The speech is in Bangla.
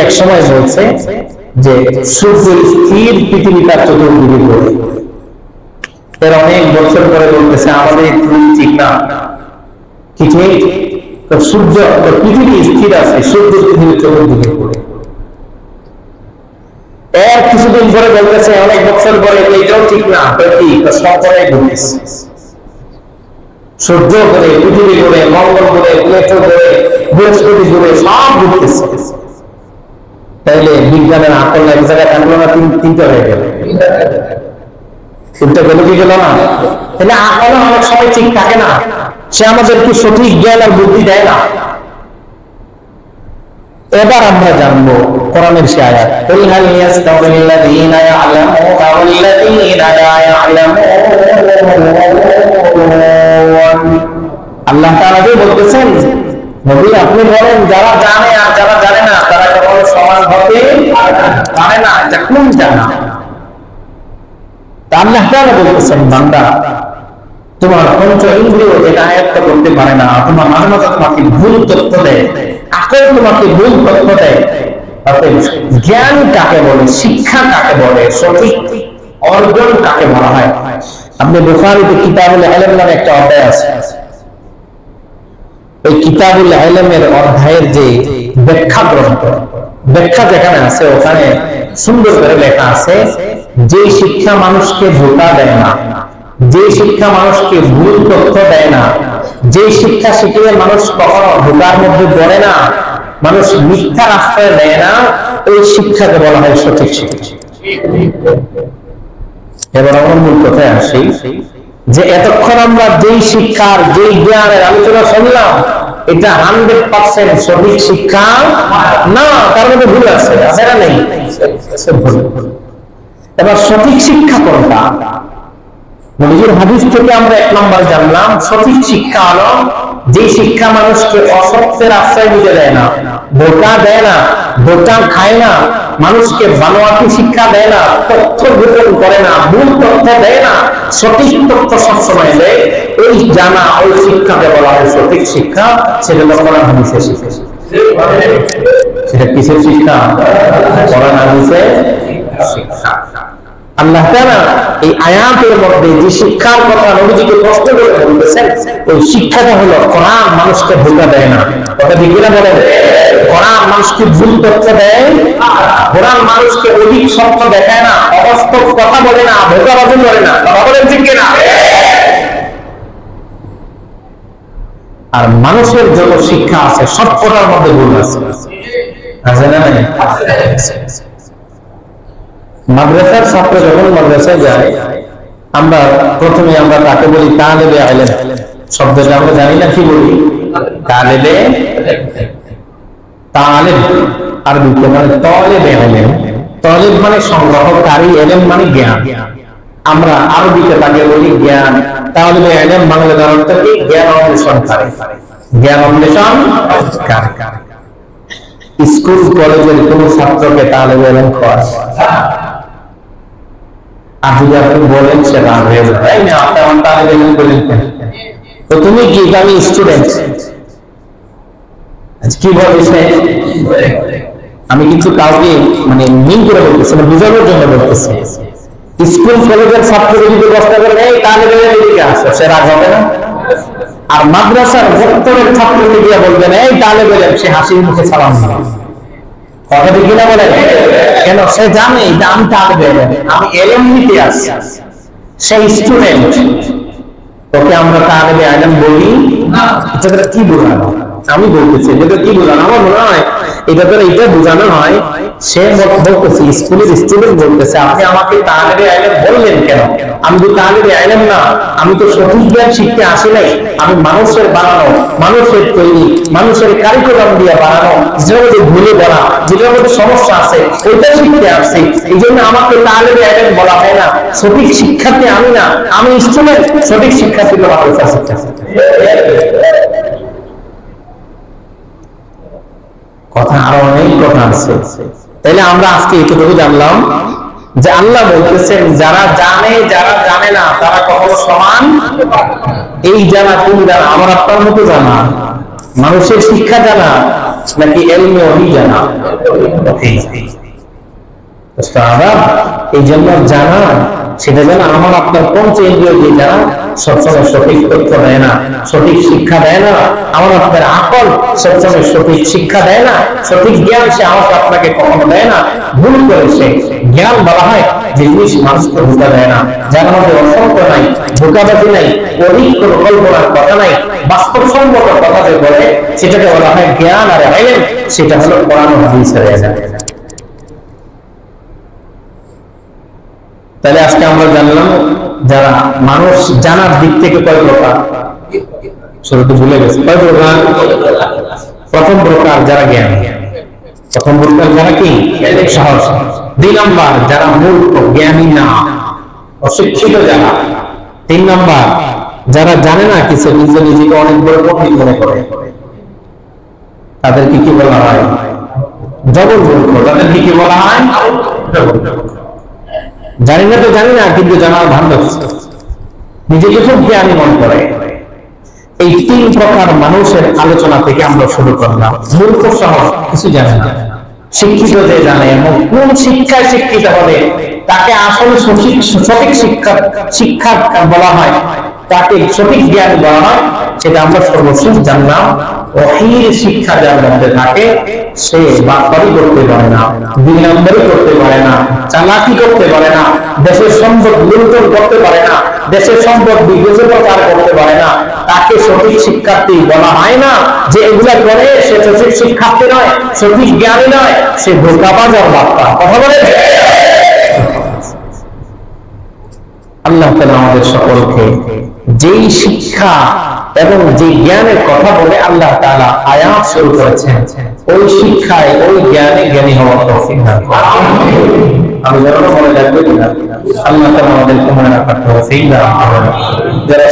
এক সময় বলছে যে সূর্য স্থির পৃথিবী তার চতুর্দিকে ঘোরে। এর অনেক বছর পরে বলতেছে আমাদের ঠিক না, কি ঠিক? সূর্য পৃথিবী স্থির আছে, সূর্য পৃথিবীর চতুর্দিকে ঘোরে। এর কিছুদিন পরে বলতেছে অনেক বছর পরে এইটাও ঠিক না, কি সবটাই ঘুরতেছে। সূর্য ঘুরে, পৃথিবী ঘুরে, মঙ্গল ঘুরে, প্লেটো ঘুরে, বৃহস্পতি ঘুরে, সব ঘুরতেছে। তাইলে বিজ্ঞানের আকল এক জায়গায় থাকলো না, তিনটা হয়ে গেল। তিনটা গেল কি গেল না? তাহলে আকল অনেক সময় ঠিক থাকে না, সে আমাদেরকে সঠিক জ্ঞান আর বুদ্ধি দেয় না। এবার আমরা জানবো কোরআনের সে আয়াত, কুল হাল ইয়াস্তাউইল্লাযীনা ইয়া'লামুনা ওয়াল্লাযীনা লা ইয়া'লামুন। আল্লাহ তাআলা বলতেছেন, নবী আপনি বলেন যারা জানে আর যারা জানে না তারা কখনো সমান হতে পারে না। এটা কোন জানা? আল্লাহ তাআলা বলতেছেন, বান্দা তোমার পঞ্চ ইন্দ্রিয় যেটা আয়ত্ত করতে পারে না, তোমার মাঝে মাঝে তোমাকে ভুল তথ্য দেয়, আকল তোমাকে ভুল তথ্য দেয়। জ্ঞান কাকে বলে, শিক্ষা কাকে বলে, সঠিক অর্জন কাকে বলা হয়? আপনি বুখারীতে কিতাবুল ইলম নামে একটা অধ্যায় আছে। এই কিতাবুল ইলমের অধ্যায়ের যে ব্যাখ্যা গ্রন্থ, ব্যাখ্যা যেখানে আছে ওখানে সুন্দর করে লেখা আছে, যে শিক্ষা মানুষকে ধোঁকা দেয় না, যে শিক্ষা মানুষকে ভুল তথ্য দেয় না, যে শিক্ষা শিখিয়ে মানুষ কখনো ধোঁকার মধ্যে পড়ে না, মানুষ মিথ্যার আশ্রয় দেয় না, ওই শিক্ষাকে বলা হয় সঠিক শিক্ষা। এবার আমার মূল কথায় আসি, যে এতক্ষণ আমরা যেই শিক্ষার যেই জ্ঞানের আলোচনা শুনলাম, এটা 100% সঠিক শিক্ষা না, তার মধ্যে ভুল আছে, আছে না নেই? এবার সঠিক শিক্ষা কোনটা? নবীর হাদিস থেকে আমরা এক নম্বর জানলাম, সঠিক শিক্ষা হলো যে শিক্ষা মানুষকে অসত্যের আশ্রয় নিতে দেয় না, ধোঁকা দেয় না, ধোঁকা খায় না, মানুষকে বানোয়াটি শিক্ষা দেয় না, তথ্য গোপন করে না, ভুল তথ্য দেয় না, সঠিক তথ্য সবসময় দেয়। ওই জানা, ওই শিক্ষাকে বলা হয় সঠিক শিক্ষা। সেটা হলো কোরআন হাদিসের শিক্ষা। সেটা কিসের শিক্ষা? কোরআন হাদিসের শিক্ষা। আল্লাহ তাআলা এই আয়াতের মধ্যে যে শিক্ষার কথা নবীজিকে প্রশ্ন করে বলতেছেন, ওই শিক্ষাটা হলো কোরআন মানুষকে ধোঁকা দেয় না। কথা ঠিক কিনা বলেন? কোরআন মানুষকে ভুল তথ্য দেয়, কোরআন মানুষকে অধিক সত্য দেখায় না, অবাস্তব কথা বলে না, ধোঁকাবাজি করে না। কথা বলেন ঠিক কিনা? আর মানুষের যত শিক্ষা আছে সবকটার মধ্যে ভুল আছে, আছে না? মাদ্রাসার ছাত্র যখন মাদ্রাসায় যায়, আমরা প্রথমে আমরা তাকে বলি তালেবে ইলম। শব্দটা আমরা জানি না, কি বলি? তালেবে। তালেব আরবিতে মানে তালেবে ইলম। তালেব মানে সংগ্রহকারী, ইলম মানে জ্ঞান। আমরা আরবিতে তাকে বলি জ্ঞান। তালেবে ইলম বাংলা অর্থ কি? জ্ঞান অন্বেষণকারী। জ্ঞান অন্বেষণকারী। স্কুল কলেজের কোন ছাত্রকে তালেবে ইলম কয়? আর যদি আপনি বলেন সে রাগ হয়ে যাবে, তাই না? আপনি আমার তালেবে ইলম বলেন কেন? তো তুমি কি? আমি স্টুডেন্ট। কি বলছে? আমি কিন্তু কাউকে মানে মিন করে বলতেছি না, বোঝানোর জন্য বলতেছি। স্কুল কলেজের ছাত্র যদি প্রশ্ন করেন এই তালেবে ইলম এদিকে আসো, সে রাগ হবে না? আর মাদ্রাসার ভক্তদের ছাত্রকে গিয়ে বলবেন এই তালেবে ইলম, সে হাসির মুখে সালাম দিবে। কথা ঠিক কিনা বলেন? কেন? সে জানে যে আমি তালেবে ইলম, আমি ইলম নিতে আসছি, সে স্টুডেন্ট। ওকে আমরা তালেবে ইলম বলি না। এটা কি বোঝানো? আমি বলতেছি যেটা কি বোঝানো, আমার মনে হয় এটা তো এইটা বোঝানো হয়, সে বলতেছে স্কুলের স্টুডেন্ট বলতেছে আপনি আমাকে তালেবে ইলম বললেন কেন? আমি তো তালেবে ইলম না, আমি তো সঠিক জ্ঞান শিখতে আসি নাই, আমি মানুষের বানানো, মানুষের তৈরি, মানুষের কারিকুলাম দিয়ে বানানো, যেটার মধ্যে ভুলে বলা, যেটার মধ্যে সমস্যা আছে ওইটা শিখতে আসছি। এই জন্য আমাকে তালেবে ইলম বলা হয় না। সঠিক শিক্ষার্থী আমি না, আমি স্টুডেন্ট। সঠিক শিক্ষার্থী তো মাদ্রাসা শিক্ষার্থী। কথা আরো অনেক কথা আছে। তাইলে আমরা আজকে এতটুকু জানলাম যে আল্লাহ বলতেছেন যারা জানে যারা জানে না তারা কখনো সমান। এই জানা কোন জানা? আমার আপনার মতো জানা, মানুষের শিক্ষা জানা, নাকি ইলমে ওহী জানা? এই জন্য জানা, সেটা যেন আমার আপনার পঞ্চ ইন্দ্রিয় দিয়ে জানা সবসময় সঠিক তথ্য দেয় না, সঠিক শিক্ষা দেয় না। আমার আপনার আকল সবসময় সঠিক শিক্ষা দেয় না, সঠিক জ্ঞান সে আমাকে আপনাকে কখনো দেয় না। ভুল করে সে জ্ঞান বলা হয় যে জিনিস মানুষকে ধোঁকা দেয় না, যার মধ্যে অসংখ্য নাই, ধোঁকাবাজি নাই, অধিক কোনো কল্পনার কথা নাই, বাস্তবসম্মত কথা যে বলে সেটাকে বলা হয় জ্ঞান। আর ইলম সেটা হলো কোরআন ও হাদিসের ইলম। তাহলে আজকে আমরা জানলাম যারা মানুষ জানার দিক থেকে কয় প্রকার, শুরুতে ভুলে গেছে কয় প্রকার? প্রথম প্রকার যারা জ্ঞানী, প্রথম প্রকার যারা কি সহজ। 2 নম্বর যারা মূর্খ, জ্ঞানী না, অশিক্ষিত যারা। 3 নম্বর যারা জানে না কিছু, নিজেকে অনেক বড় পণ্ডিত মনে করে, তাদেরকে কি বলা হয়? জবর মূর্খ। তাদেরকে কি বলা হয়? জানি না তো জানি না, কিন্তু জানার ভান ধরছে, নিজেকে খুব জ্ঞানী মনে করে। এই 3 প্রকার মানুষের আলোচনা থেকে আমরা শুরু করলাম। মূর্খ সহ কিছু জানে না, শিক্ষিত যে জানে এবং কোন শিক্ষায় শিক্ষিত হবে তাকে আসলে সঠিক শিক্ষা বলা হয়, তাকে সঠিক জ্ঞান বলা হয়। সেটা আমরা সর্বশেষ জানলাম। ওহীর শিক্ষা যার মধ্যে থাকে সে বাটপারি করতে পারে না, 2 নম্বরই করতে পারে না, চালাকি করতে পারে না, দেশের সম্পদ লুণ্ঠন করতে পারে না, দেশের সম্পদ বিবেচনা করতে পারে না। তাকে সঠিক শিক্ষার্থী বলা হয় না। যে এগুলা করে সে সঠিক শিক্ষার্থী নয়, সঠিক জ্ঞানী নয়, সে ধোঁকাবাজ আর বাটপার। কথা বলে আল্লাহ তাআলা আমাদের সকলকে যেই শিক্ষা এবং যে জ্ঞানের কথা বলে আল্লাহ তাআলা আয়াত শুরু করেছেন, ওই শিক্ষায় ওই জ্ঞানে জ্ঞানী হওয়ার তৌফিক দান করুন। আমি যেন মনে রাখবো কিনা, আল্লাহ তাআলা আমাদেরকে মনে রাখার তৌফিক দান করুন। যারা